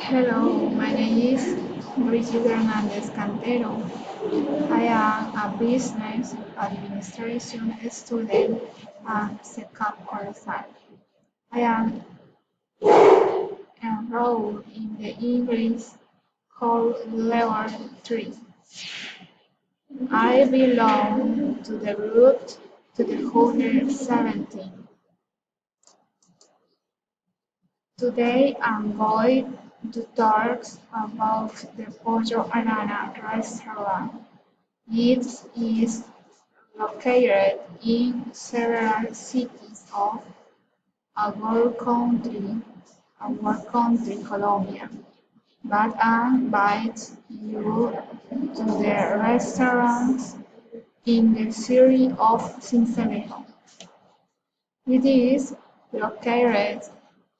Hello, my name is Brigitte Hernandez Cantero. I am a business administration student at SECAP Corazon. I am enrolled in the English whole level 3. I belong to the group to the 117. Today I'm going to talk about the Pollo Arana restaurant. It is located in several cities of our country, Colombia. But I invite you to the restaurants in the city of Cincelejo. It is located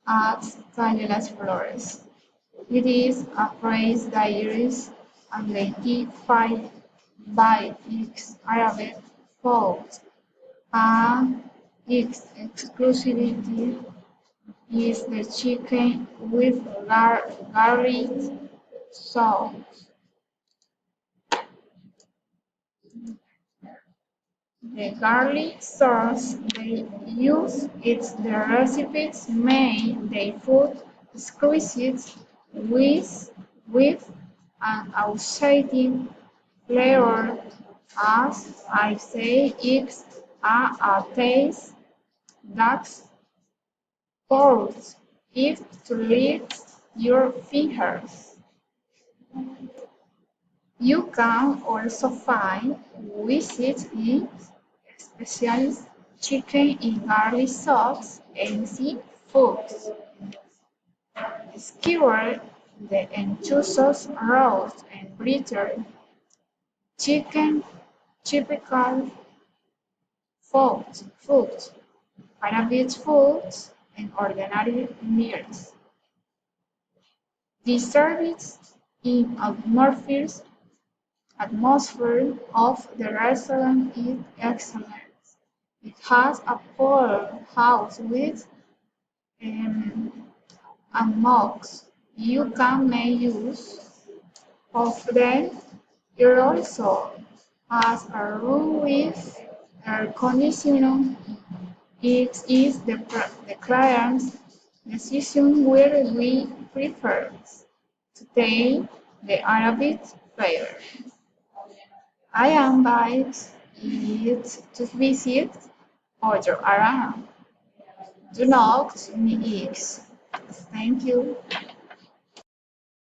at Calle Las Flores. It is a place that is identified by its Arabic food and its exclusivity is the chicken with garlic sauce. The garlic sauce they use is the recipes made the food exquisite with an outstanding flavor. As I say, it's a taste that pulls it to lift your fingers. You can also find visit it specialist chicken in garlic sauce and seafoods. Skewer the enchusos, roast and brittle chicken, typical food, Arabic foods, and ordinary meals. The service in atmosphere of the restaurant is excellent. It has a pool house with um, a mugs. You can make use of them. It also has a room with air conditioning. It is the client's decision where we prefer to take the Arabic flavor. I invite you to visit Ojo Arana. Do not miss. Thank you.